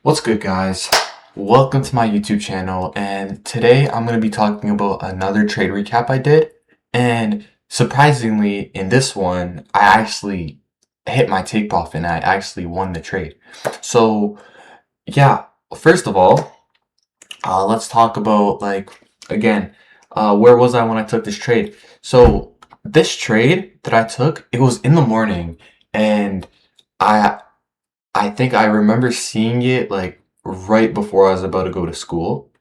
What's good, guys? Welcome to my YouTube channel, and today I'm going to be talking about another trade recap I did. And surprisingly, in this one, I actually hit my take profit and I actually won the trade. So, yeah, first of all, let's talk about, again, where was I when I took this trade? So, this trade that I took, it was in the morning, and I I think I remember seeing it like right before I was about to go to school.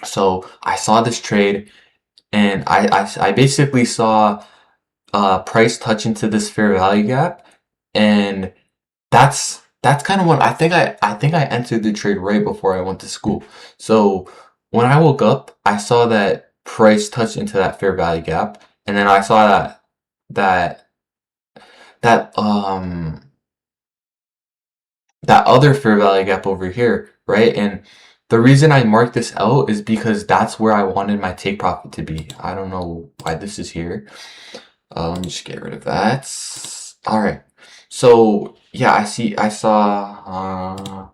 So I saw this trade, and I basically saw price touch into this fair value gap, and that's kind of when I think I entered the trade right before I went to school. So when I woke up, I saw that price touch into that fair value gap, and then I saw that that that other fair value gap over here, right? And the reason I marked this out is because that's where I wanted my take profit to be. I don't know why this is here. Let me just get rid of that. All right. So yeah, I saw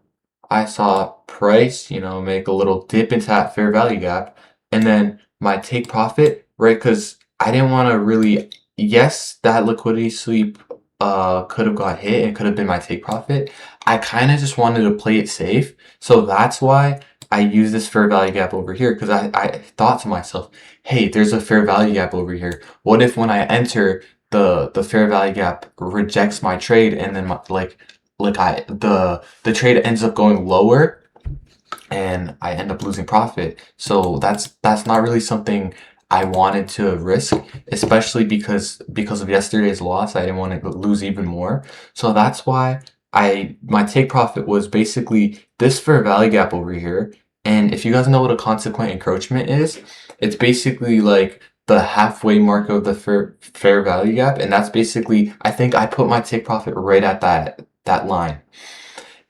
price, make a little dip into that fair value gap, and then my take profit, right? Because I didn't want to really, yes, that liquidity sweep could have got hit and could have been my take profit. I kind of just wanted to play it safe, so that's why I use this fair value gap over here, because I thought to myself, hey, there's a fair value gap over here. What if when I enter the fair value gap rejects my trade, and then the trade ends up going lower and I end up losing profit. So that's not really something I wanted to risk, especially because of yesterday's loss. I didn't want to lose even more. So that's why I my take profit was basically this fair value gap over here. And if you guys know what a consequent encroachment is, it's basically like the halfway mark of the fair value gap, and that's basically, I think I put my take profit right at that line.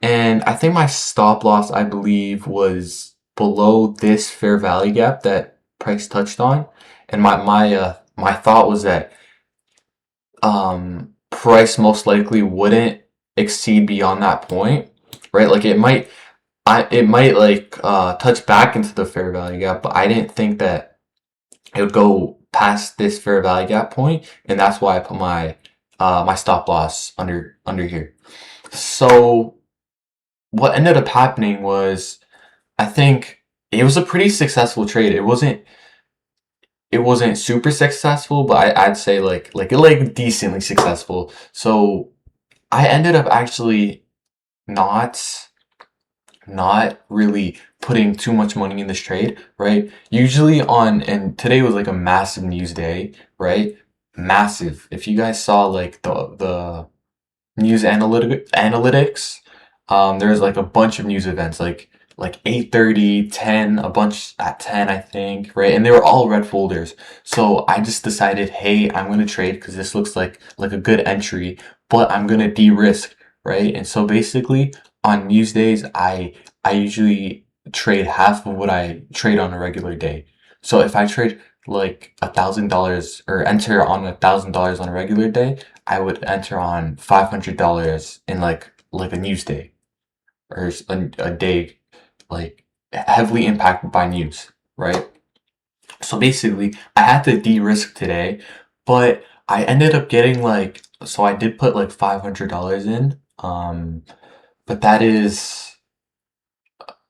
And I think my stop loss, I believe, was below this fair value gap that price touched on. And my thought was that price most likely wouldn't exceed beyond that point, right? Like it might touch back into the fair value gap, but I didn't think that it would go past this fair value gap point, and that's why I put my stop loss under here. So what ended up happening was, I think it was a pretty successful trade. It wasn't super successful, but I'd say like decently successful. So I ended up actually not not really putting too much money in this trade, right? Usually and today was like a massive news day, right? Massive. If you guys saw like the news analytics, there's like a bunch of news events like 8:30, 10, a bunch at 10, I think, right? And they were all red folders. So I just decided, hey, I'm gonna trade because this looks like a good entry, but I'm gonna de-risk, right? And so basically on news days, I usually trade half of what I trade on a regular day. So if I trade like $1,000 or enter on $1,000 on a regular day, I would enter on $500 in like a news day, or a day like heavily impacted by news, right? So basically, I had to de-risk today, but I ended up getting so I did put like $500 in, but that is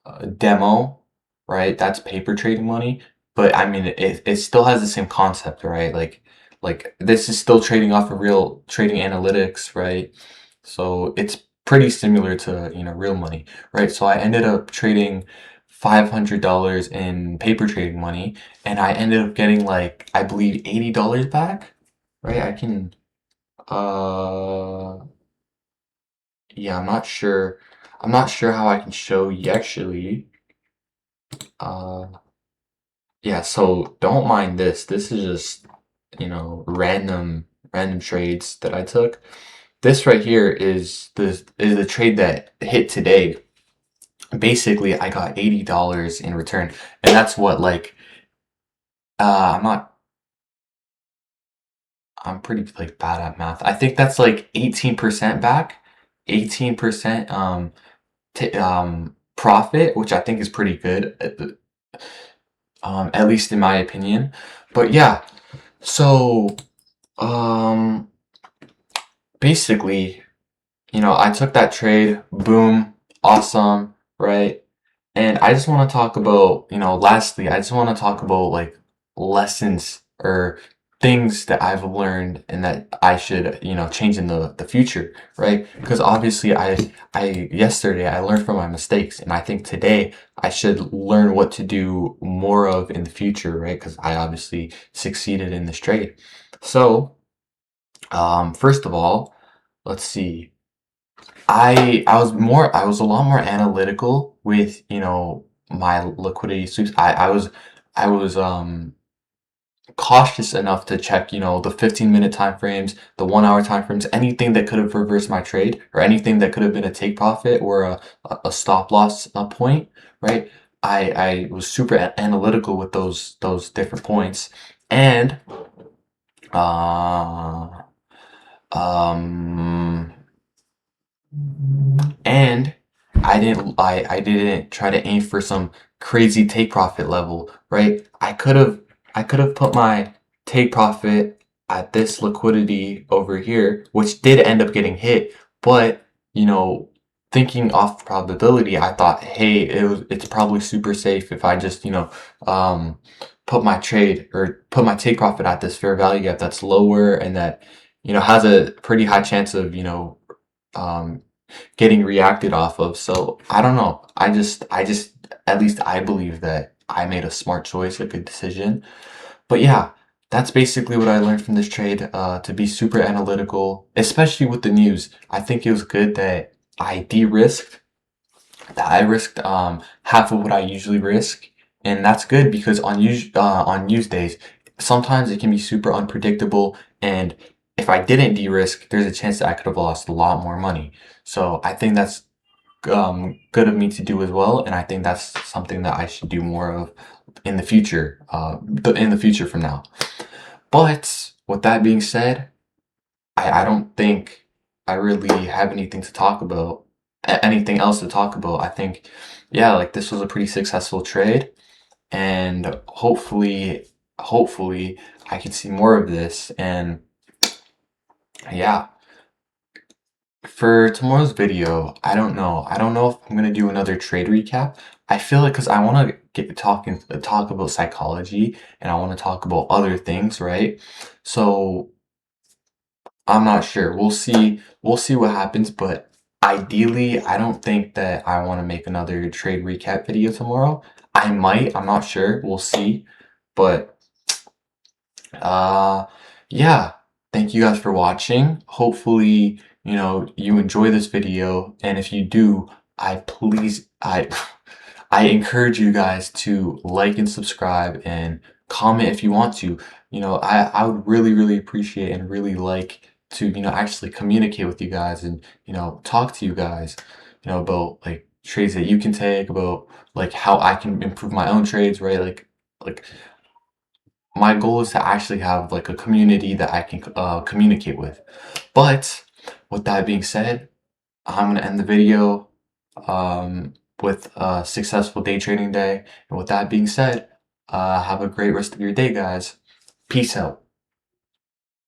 a demo, right? That's paper trading money, but I mean it still has the same concept, right? Like this is still trading off of real trading analytics, right? So it's pretty similar to, real money, right? So I ended up trading $500 in paper trading money, and I ended up getting like, I believe, $80 back, right? Uh, yeah, I'm not sure. I'm not sure how I can show you actually. Uh, yeah, so don't mind this. This is just, random trades that I took. This right here is the trade that hit today. Basically, I got $80 in return, and that's what I'm not I'm pretty like bad at math. I think that's like 18% back. 18%. profit, which I think is pretty good, at least in my opinion. But yeah, so um, basically, I took that trade, boom, awesome, right? And I just want to talk about, lastly, I just want to talk about like lessons or things that I've learned and that I should, change in the future, right? Because obviously yesterday I learned from my mistakes, and I think today I should learn what to do more of in the future, right? Because I obviously succeeded in this trade. So, first of all, let's see. I was a lot more analytical with, my liquidity sweeps. I was cautious enough to check, the 15-minute time frames, the 1 hour time frames, anything that could have reversed my trade, or anything that could have been a take profit or a stop loss point, right? I was super analytical with those different points. And uh um and I didn't try to aim for some crazy take profit level, right? I could have put my take profit at this liquidity over here, which did end up getting hit, but you know, thinking off probability, I thought, hey, it's probably super safe if I just, um put my trade or put my take profit at this fair value gap that's lower and that, has a pretty high chance of, um getting reacted off of. So I don't know. I just, at least I believe that I made a smart choice, a good decision. But yeah, that's basically what I learned from this trade. To be super analytical, especially with the news. I think it was good that I de-risked. That I risked half of what I usually risk, and that's good because on news days, sometimes it can be super unpredictable, and if I didn't de-risk, there's a chance that I could have lost a lot more money. So I think that's good of me to do as well, and I think that's something that I should do more of in the future. In the future from now. But with that being said, I don't think I really have anything to talk about, anything else to talk about. I think, yeah, like this was a pretty successful trade, and hopefully, I can see more of this. And yeah, for tomorrow's video, I don't know. I don't know if I'm gonna do another trade recap. I feel like because I want to talk about psychology, and I want to talk about other things, right? So I'm not sure. We'll see. We'll see what happens, but ideally, I don't think that I want to make another trade recap video tomorrow. I might. I'm not sure. We'll see. But uh yeah, thank you guys for watching. Hopefully, you enjoy this video, and if you do, I I encourage you guys to like and subscribe and comment if you want to. I would really appreciate and really like to, actually communicate with you guys and, talk to you guys, about like trades that you can take, about like how I can improve my own trades, right? Like my goal is to actually have like a community that I can communicate with. But with that being said, I'm gonna end the video with a successful day trading day. And with that being said, have a great rest of your day, guys. Peace out.